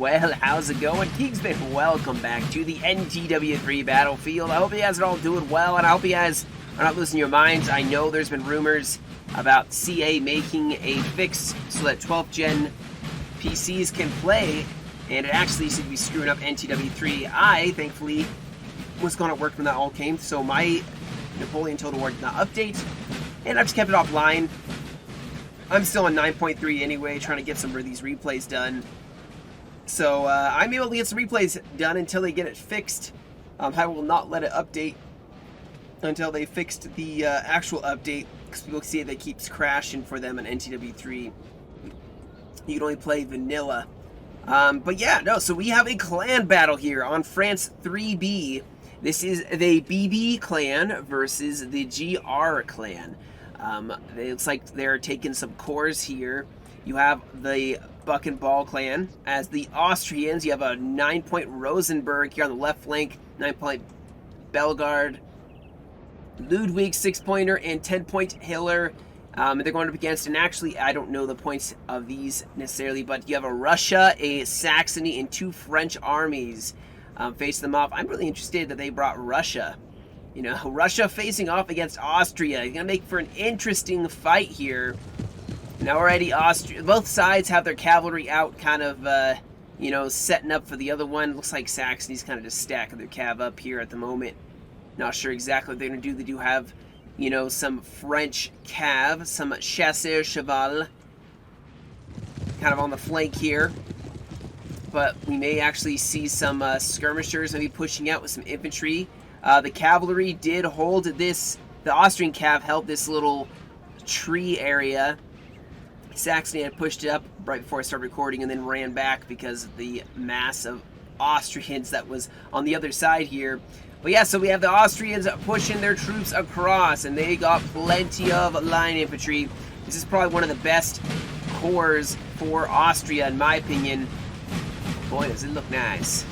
Well, how's it going? Kingston, welcome back to the NTW3 Battlefield. I hope you guys are all doing well, and I hope you guys are not losing your minds. I know there's been rumors about CA making a fix so that 12th gen PCs can play, and it actually seemed to be screwing up NTW3. I, thankfully, was gone at work when that all came, so my Napoleon Total War did not update, and I've just kept it offline. I'm still on 9.3 anyway, trying to get some of these replays done. So I'm able to get some replays done until they get it fixed. I will not let it update until they fixed the actual update, because people see that keeps crashing for them in NTW3. You can only play vanilla. But yeah, no, so we have a clan battle here on France 3B. This is the BB clan versus the GR clan. It looks like they're taking some cores here. You have the Buck and Ball clan. As the Austrians, you have a 9-point Rosenberg here on the left flank, 9-point Bellegarde, Ludwig 6-pointer, and 10-point Hiller. They're going up against, and actually, I don't know the points of these necessarily, but you have a Russia, a Saxony, and 2 French armies facing them off. I'm really interested that they brought Russia. You know, Russia facing off against Austria. It's going to make for an interesting fight here. Now already, both sides have their cavalry out, kind of, you know, setting up for the other one. Looks like Saxony's kind of just stacking their cav up here at the moment. Not sure exactly what they're going to do. They do have, you know, some French cav, some chasseurs cheval, kind of on the flank here. But we may actually see some skirmishers maybe pushing out with some infantry. The cavalry did hold this, the Austrian cav held this little tree area. Saxony had pushed it up right before I started recording and then ran back because of the mass of Austrians that was on the other side here. But yeah, so we have the Austrians pushing their troops across, and they got plenty of line infantry. This is probably one of the best corps for Austria, in my opinion. Boy, does it look nice.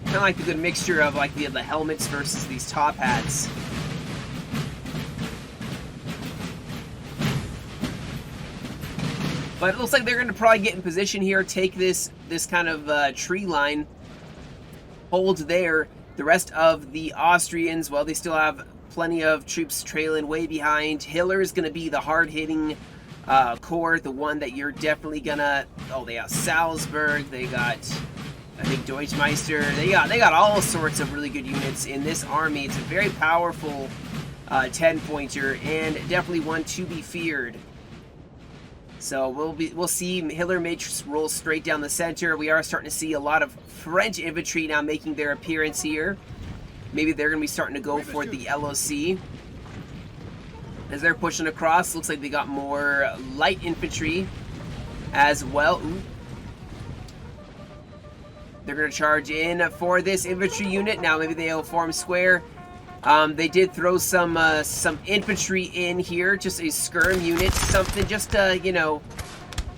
Kind of like the good mixture of like the helmets versus these top hats. But it looks like they're going to probably get in position here, take this kind of tree line, hold there. The rest of the Austrians, well, they still have plenty of troops trailing way behind. Hiller is going to be the hard-hitting corps, the one that you're definitely going to... Oh, they got Salzburg, they got... I think Deutschmeister, they got all sorts of really good units in this army. It's a very powerful 10-pointer and definitely one to be feared. So we'll see Hiller may roll straight down the center. We are starting to see a lot of French infantry now making their appearance here. Maybe they're going to be starting to go for the LOC. As they're pushing across, looks like they got more light infantry as well. Ooh. They're going to charge in for this infantry unit. Now maybe they'll form square. They did throw some infantry in here, just a skirm unit, something just to, you know,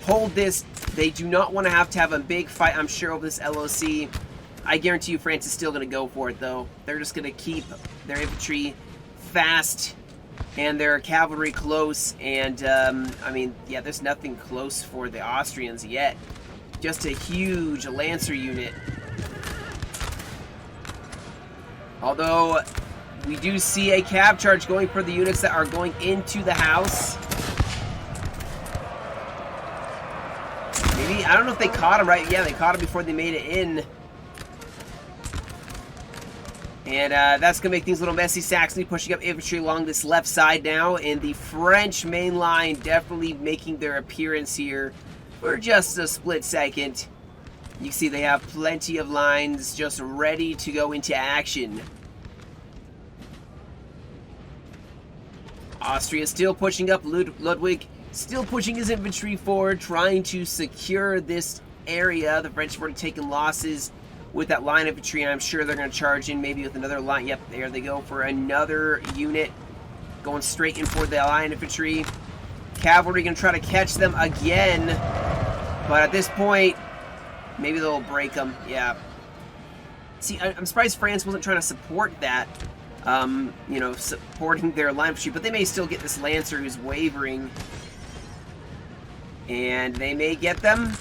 hold this. They do not want to have a big fight, I'm sure, over this LOC. I guarantee you France is still going to go for it, though. They're just going to keep their infantry fast and their cavalry close. And, I mean, yeah, there's nothing close for the Austrians yet. Just a huge Lancer unit. Although, we do see a cav charge going for the units that are going into the house. Maybe, I don't know if they caught him right. Yeah, they caught him before they made it in. And that's going to make things a little messy. Saxony pushing up infantry along this left side now. And the French main line definitely making their appearance here for just a split second. You can see they have plenty of lines just ready to go into action. Austria still pushing up. Ludwig still pushing his infantry forward, trying to secure this area. The French have already taken losses with that line infantry, and I'm sure they're going to charge in maybe with another line. Yep, there they go for another unit. Going straight in for the line infantry. Cavalry going to try to catch them again. But at this point, maybe they'll break them. Yeah. See, I'm surprised France wasn't trying to support that, you know, supporting their line infantry, but they may still get this Lancer who's wavering. And they may get them.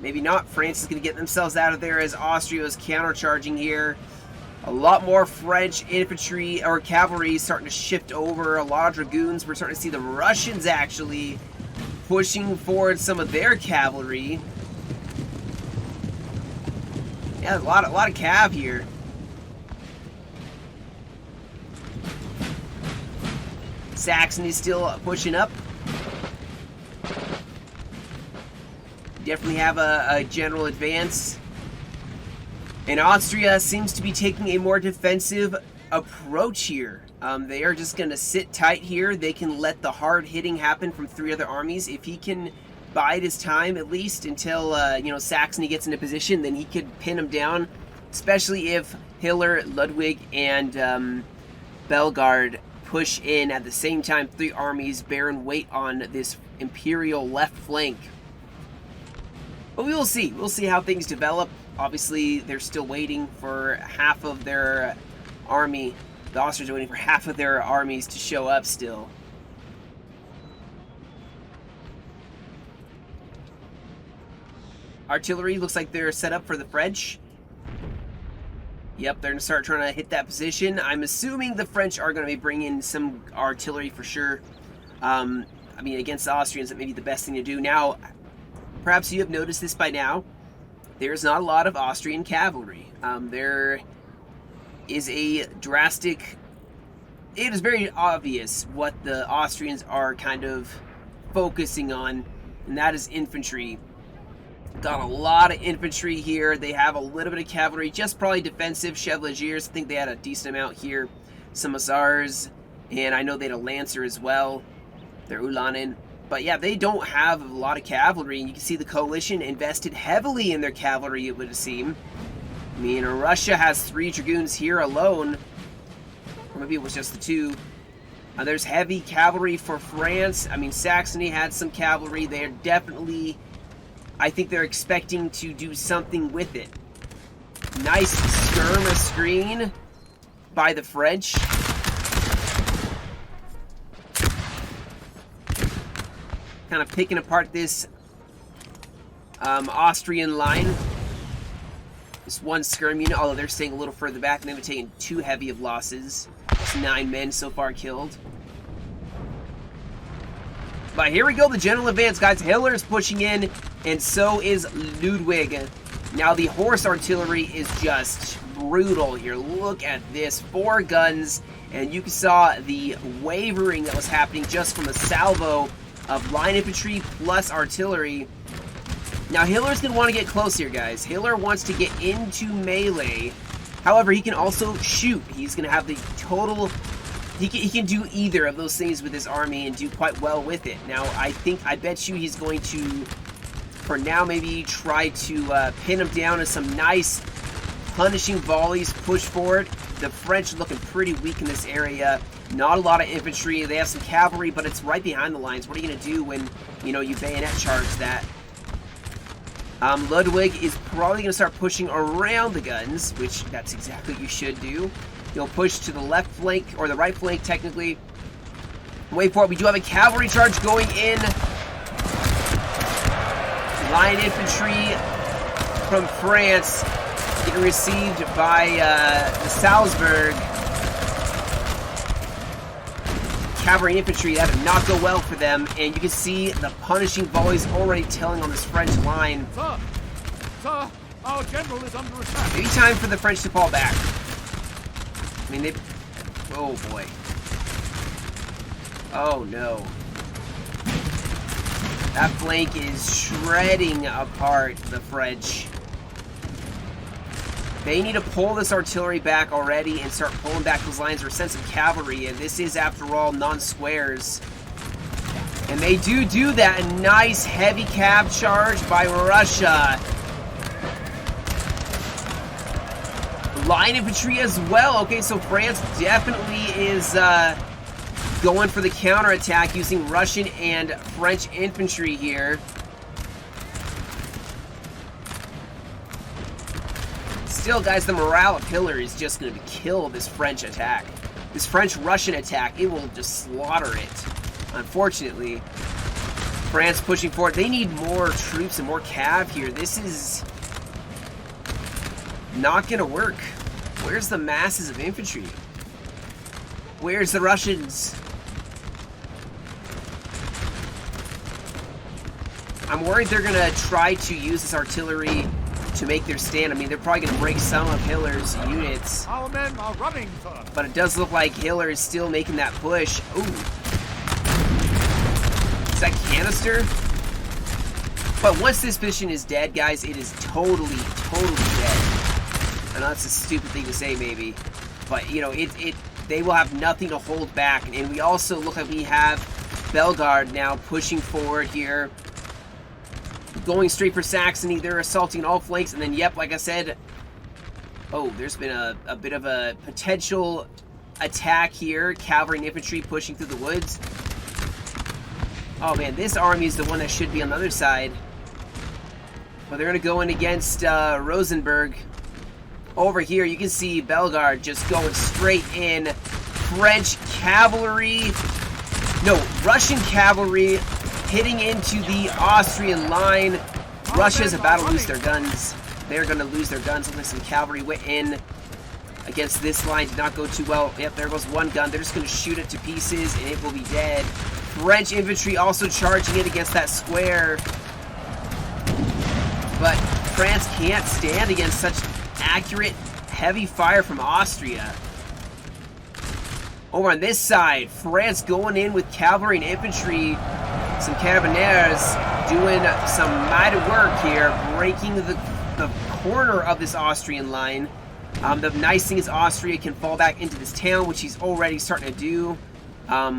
Maybe not. France is going to get themselves out of there as Austria is countercharging here. A lot more French infantry or cavalry starting to shift over. A lot of dragoons. We're starting to see the Russians actually pushing forward some of their cavalry. Yeah, a lot of cav here. Saxony's still pushing up. Definitely have a general advance. And Austria seems to be taking a more defensive approach here. They are just going to sit tight here. They can let the hard hitting happen from 3 other armies. If he can bide his time at least until you know, Saxony gets into position, then he could pin them down. Especially if Hiller, Ludwig, and Bellegarde push in at the same time. 3 armies bearing weight on this Imperial left flank. But we will see. We'll see how things develop. Obviously, they're still waiting for half of their army. The Austrians are waiting for half of their armies to show up still. Artillery looks like they're set up for the French. Yep, they're going to start trying to hit that position. I'm assuming the French are going to be bringing some artillery for sure. I mean, against the Austrians, that may be the best thing to do. Now, perhaps you have noticed this by now. There's not a lot of Austrian cavalry. There is a drastic... It is very obvious what the Austrians are kind of focusing on, and that is infantry. Got a lot of infantry here. They have a little bit of cavalry, just probably defensive. Chevaliers, I think they had a decent amount here. Some Hussars, and I know they had a Lancer as well. They're Ulanen. But yeah, they don't have a lot of cavalry, and you can see the coalition invested heavily in their cavalry, it would seem. I mean, Russia has 3 dragoons here alone. Or maybe it was just the 2. There's heavy cavalry for France. I mean, Saxony had some cavalry. They're definitely... I think they're expecting to do something with it. Nice skirmish screen by the French. Kind of picking apart this Austrian line. This one skirm unit, although they're staying a little further back, and they've taken 2 heavy of losses. It's 9 men so far killed. But here we go, the general advance, guys. Hiller is pushing in, and so is Ludwig. Now the horse artillery is just brutal here. Look at this, 4 guns, and you saw the wavering that was happening just from a salvo of line infantry plus artillery. Now Hiller's going to want to get close here, guys. Hiller wants to get into melee. However, he can also shoot. He's going to have the total... He can do either of those things with his army and do quite well with it. Now, I bet you he's going to, for now, maybe try to pin him down in some nice punishing volleys, push forward. The French are looking pretty weak in this area. Not a lot of infantry. They have some cavalry, but it's right behind the lines. What are you going to do when, you know, you bayonet charge that? Ludwig is probably going to start pushing around the guns, which that's exactly what you should do. You'll push to the left flank, or the right flank, technically. Wait for it. We do have a cavalry charge going in. Line infantry from France getting received by the Salzburg. Cavalry infantry, that did not go well for them, and you can see the punishing volleys already telling on this French line. Sir, our general is under attack. Maybe time for the French to fall back. I mean, they... Oh, boy. Oh, no. That flank is shredding apart the French. They need to pull this artillery back already and start pulling back those lines or send some cavalry. And this is, after all, non-squares. And they do that. A nice heavy cav charge by Russia. Line infantry as well. Okay, so France definitely is going for the counterattack using Russian and French infantry here. Still, guys, the morale of Hiller is just going to kill this French attack. This French-Russian attack, it will just slaughter it. Unfortunately, France pushing forward. They need more troops and more cav here. This is not going to work. Where's the masses of infantry? Where's the Russians? I'm worried they're going to try to use this artillery to make their stand. I mean, they're probably going to break some of Hiller's units. Our men are running, sir. But it does look like Hiller is still making that push. Ooh. Is that canister? But once this mission is dead, guys, it is totally dead. I know that's a stupid thing to say, maybe. But, you know, they will have nothing to hold back. And we also look like we have Bellegarde now pushing forward here. Going straight for Saxony. They're assaulting all flanks. And then, yep, like I said, oh, there's been a bit of a potential attack here. Cavalry and infantry pushing through the woods. Oh, man, this army is the one that should be on the other side. But they're going to go in against Rosenberg. Over here, you can see Bellegarde just going straight in. French cavalry. No, Russian cavalry hitting into the Austrian line. Russia's about to lose their guns. They're going to lose their guns. Looks like some cavalry went in against this line. Did not go too well. Yep, there goes one gun. They're just going to shoot it to pieces, and it will be dead. French infantry also charging it against that square. But France can't stand against such accurate, heavy fire from Austria. Over on this side, France going in with cavalry and infantry. Some carabiniers doing some mighty work here, breaking the corner of this Austrian line. The nice thing is Austria can fall back into this town, which he's already starting to do. At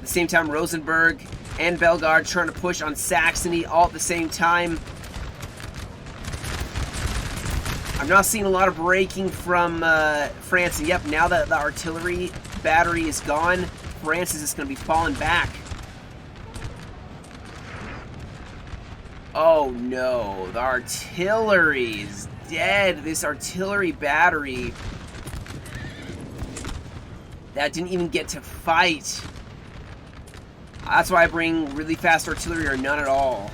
the same time, Rosenberg and Bellegarde trying to push on Saxony all at the same time. I'm not seeing a lot of breaking from France. And yep, now that the artillery battery is gone, France is just going to be falling back. Oh no, the artillery is dead. This artillery battery that didn't even get to fight. That's why I bring really fast artillery or none at all.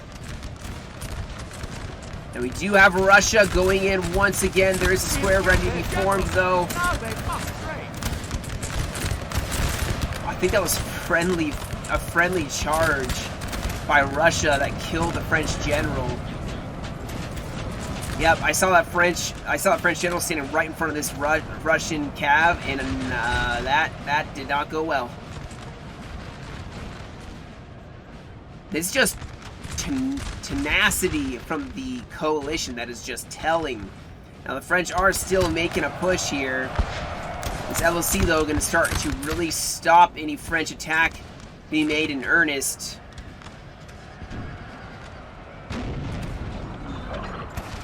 And we do have Russia going in once again. There is a square ready to be formed, though. I think that was a friendly charge by Russia that killed the French general. Yep, I saw that French general standing right in front of this Russian cav, and that did not go well. It's just tenacity from the coalition that is just telling. Now the French are still making a push here. This LOC though going to start to really stop any French attack being made in earnest.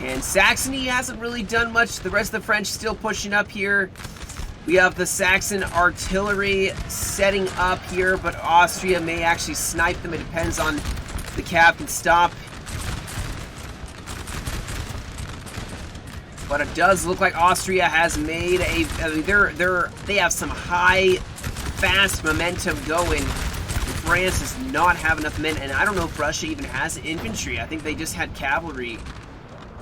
And Saxony hasn't really done much. The rest of the French still pushing up here. We have the Saxon artillery setting up here, but Austria may actually snipe them. It depends on the cav can stop. But it does look like Austria has made a. I mean, they have some high, fast momentum going. France does not have enough men, and I don't know if Russia even has infantry. I think they just had cavalry,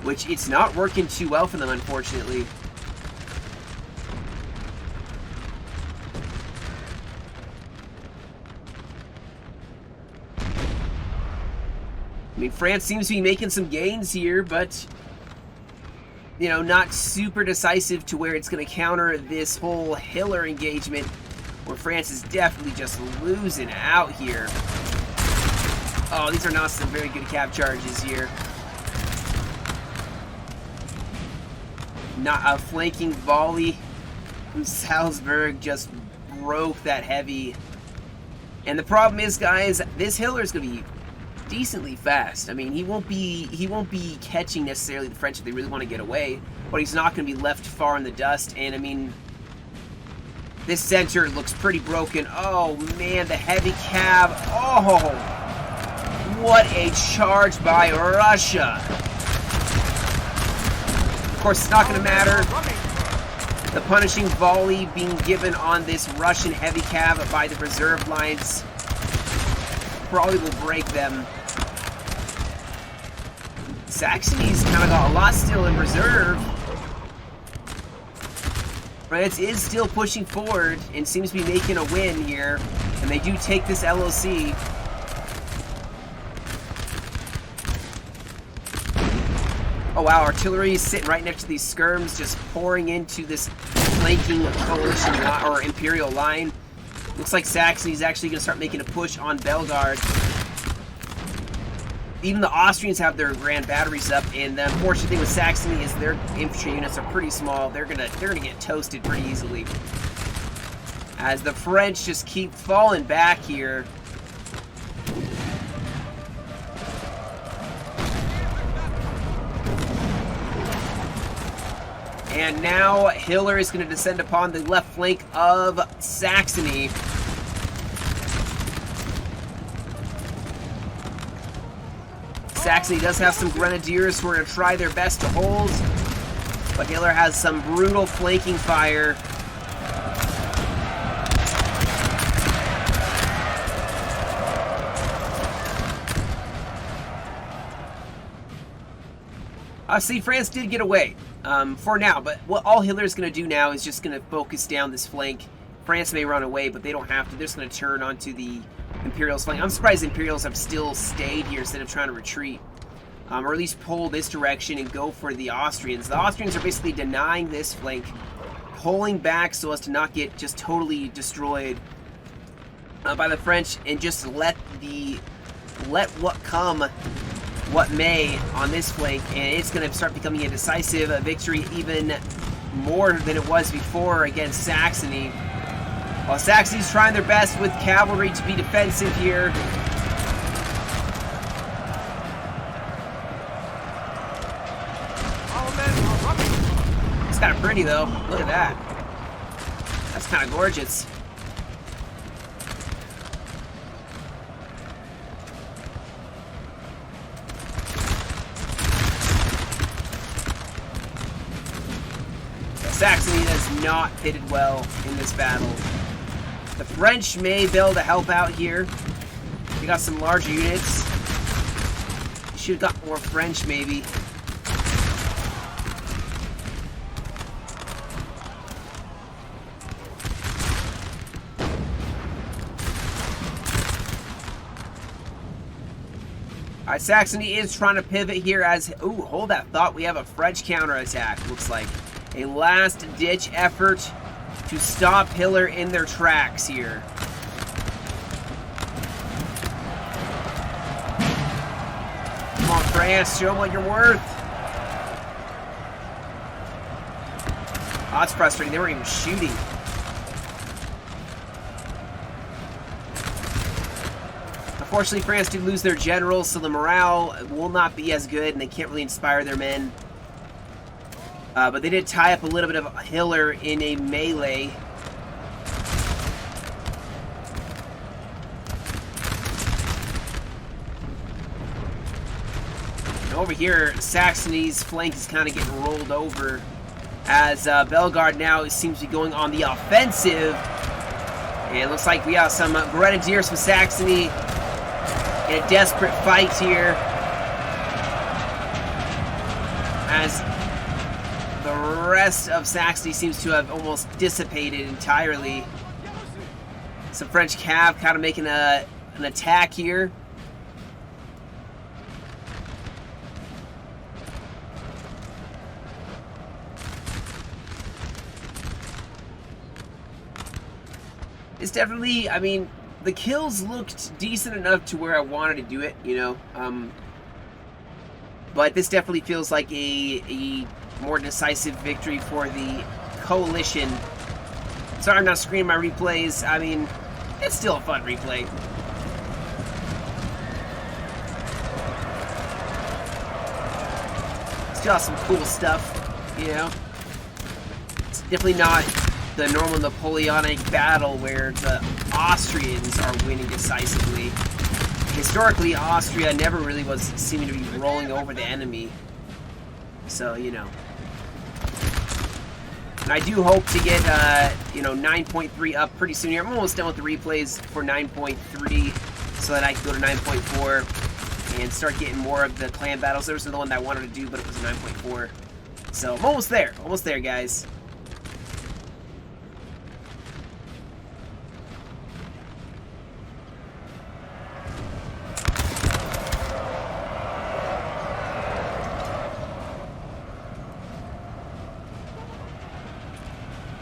which it's not working too well for them, unfortunately. I mean, France seems to be making some gains here, but, you know, not super decisive to where it's going to counter this whole Hiller engagement, where France is definitely just losing out here. Oh, these are not some very good cav charges here. Not a flanking volley from Salzburg just broke that heavy. And the problem is, guys, this Hiller is going to be decently fast. I mean, he won't be catching necessarily the French if they really want to get away, but he's not going to be left far in the dust. And I mean, this center looks pretty broken. Oh man, the heavy cav. Oh, what a charge by Russia. course, it's not going to matter. The punishing volley being given on this Russian heavy cav by the reserve lines probably will break them. Saxony's kind of got a lot still in reserve. France is still pushing forward and seems to be making a win here. And they do take this LOC. Oh wow, artillery is sitting right next to these skirms, just pouring into this flanking coalition or Imperial line. Looks like Saxony's actually going to start making a push on Bellegarde. Even the Austrians have their grand batteries up, and the unfortunate thing with Saxony is their infantry units are pretty small. They're gonna get toasted pretty easily. As the French just keep falling back here. And now Hiller is going to descend upon the left flank of Saxony. Saxony does have some grenadiers who are going to try their best to hold, but Hiller has some brutal flanking fire. See, France did get away for now, but what all Hiller's going to do now is just going to focus down this flank. France may run away, but they don't have to. They're just going to turn onto the Imperials flank. I'm surprised the Imperials have still stayed here instead of trying to retreat. Or at least pull this direction and go for the Austrians. The Austrians are basically denying this flank, pulling back so as to not get just totally destroyed by the French, and just let what may on this flank, and it's going to start becoming a decisive victory, even more than it was before against Saxony. While Saxony's trying their best with cavalry to be defensive here. It's kind of pretty though. Look at that. That's kind of gorgeous. Saxony has not pitted well in this battle. The French may be able to help out here. They got some larger units. Should have got more French, maybe. Alright, Saxony is trying to pivot here as... Ooh, hold that thought. We have a French counterattack, looks like. A last-ditch effort to stop Hiller in their tracks here. Come on, France, show them what you're worth. Oh, that's frustrating. They weren't even shooting. Unfortunately, France did lose their generals, so the morale will not be as good, and they can't really inspire their men. But they did tie up a little bit of Hiller in a melee. And over here, Saxony's flank is kind of getting rolled over as Bellegarde now seems to be going on the offensive. And it looks like we have some grenadiers from Saxony in a desperate fight here. As the rest of Saxony seems to have almost dissipated entirely. Some French cav kind of making an attack here. It's definitely, I mean, the kills looked decent enough to where I wanted to do it, you know. But this definitely feels like a more decisive victory for the coalition. Sorry I'm not screening my replays. I mean, it's still a fun replay. Still have some cool stuff, you know. It's definitely not the normal Napoleonic battle where the Austrians are winning decisively. Historically, Austria never really was seeming to be rolling over the enemy. So, you know. And I do hope to get, 9.3 up pretty soon here. I'm almost done with the replays for 9.3 so that I can go to 9.4 and start getting more of the clan battles. There was another one that I wanted to do, but it was 9.4. So I'm almost there, guys.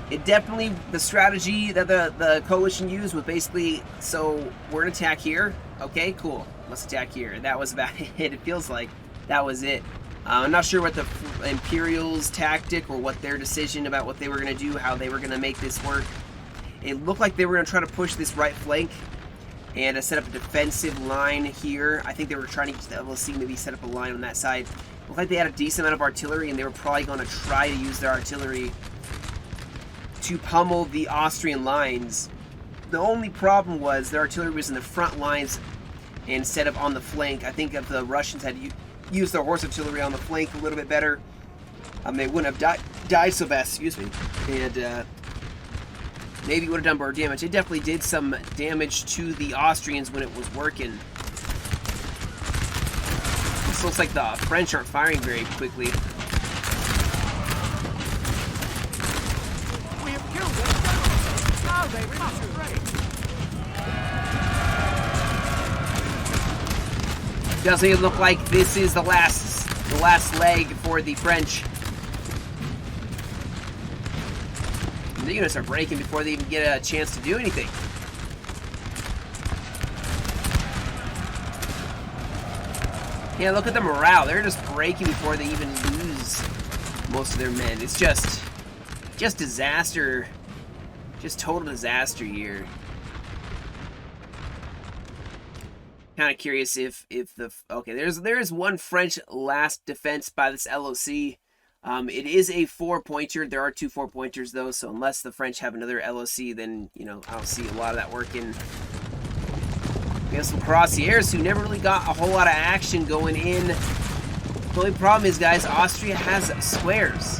It definitely, the strategy that the coalition used was basically, so we're gonna attack here. Okay, cool. Let's attack here. And that was about it. It feels like that was it. I'm not sure what the Imperials' tactic or what their decision about what they were gonna do, how they were gonna make this work. It looked like they were gonna try to push this right flank and set up a defensive line here. I think they were trying to get the LOC, maybe set up a line on that side. It looked like they had a decent amount of artillery, and they were probably gonna try to use their artillery to pummel the Austrian lines. The only problem was their artillery was in the front lines instead of on the flank. I think if the Russians had used their horse artillery on the flank a little bit better, they wouldn't have died so fast, excuse me, and maybe it would have done more damage. It definitely did some damage to the Austrians when it was working. This looks like the French aren't firing very quickly. Doesn't even look like this is the last leg for the French. The units are breaking before they even get a chance to do anything. Yeah, look at the morale. They're just breaking before they even lose most of their men. It's just disaster. Just total disaster here. Kind of curious if the okay, there is one French last defense by this LOC. It is a 4-pointer. There are 2 4-pointers though, so unless the French have another LOC, then I don't see a lot of that working. We have some Cuirassiers who never really got a whole lot of action going in. The only problem is, guys, Austria has squares.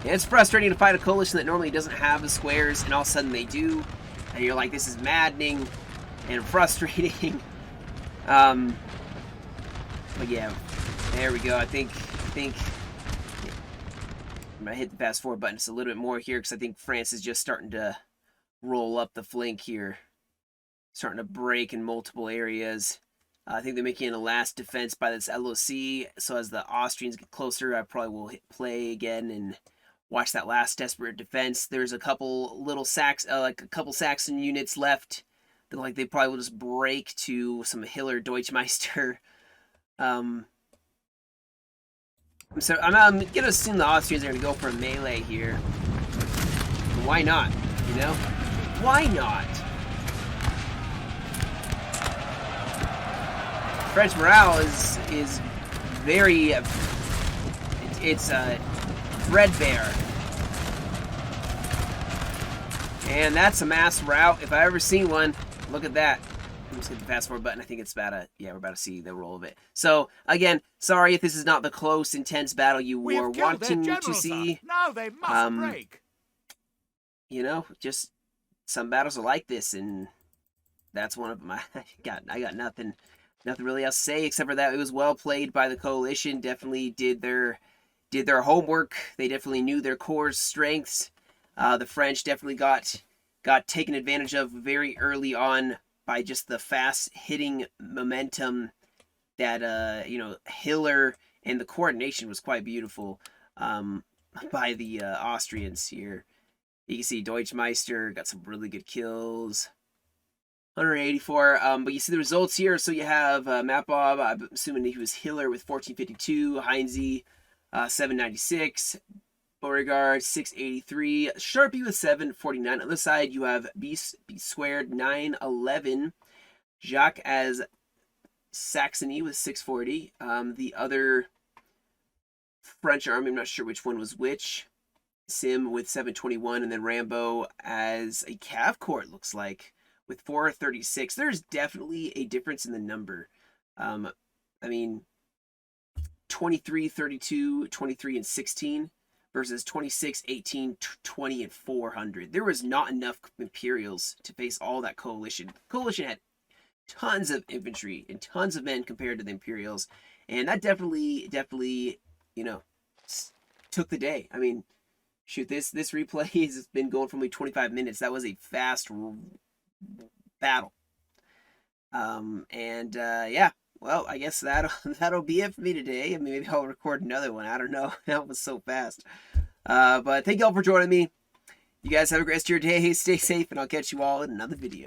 And it's frustrating to fight a coalition that normally doesn't have the squares, and all of a sudden they do, and you're like, this is maddening and frustrating. But yeah, there we go. I think I'm gonna hit the fast forward button just a little bit more here because I think France is just starting to roll up the flank here, starting to break in multiple areas. I think they're making a last defense by this LOC, so as the Austrians get closer, I probably will hit play again and watch that last desperate defense. There's a couple little Saxon units left that like they probably will just break to some Hiller Deutschmeister. So I'm gonna assume the Austrians are gonna go for a melee here. Why not? Why not? French morale is very it's threadbare. And that's a mass rout if I ever seen one. Look at that. I'm just hit the fast forward button. I think it's about to, yeah, we're about to see the roll of it. So again, sorry if this is not the close, intense battle you were wanting to see. Now they must break. Just some battles are like this, and that's one of them. I got nothing really else to say except for that it was well played by the coalition. Definitely did their homework. They definitely knew their corps' strengths. The French definitely got taken advantage of very early on by just the fast hitting momentum that Hiller, and the coordination was quite beautiful by the Austrians here. You can see Deutschmeister got some really good kills. 184, but you see the results here. So you have Mapov, I'm assuming he was Hiller with 1452, Heinze 796, Beauregard 683, Sharpie with 749. On the side you have B squared 911, Jacques as Saxony with 640. The other French army, I'm not sure which one was which. Sim with 721, and then Rambo as a Cav Corps, it looks like, with 436. There's definitely a difference in the number. I mean, 23, 32, 23, and 16 versus 26, 18, 20, and 400. There was not enough Imperials to face all that coalition. The coalition had tons of infantry and tons of men compared to the Imperials, and that definitely, you know, took the day. I mean, shoot, this replay has been going for only 25 minutes. That was a fast battle. Yeah, well, I guess that'll be it for me today. I mean, maybe I'll record another one. I don't know. That was so fast. But thank you all for joining me. You guys have a great rest of your day. Stay safe, and I'll catch you all in another video.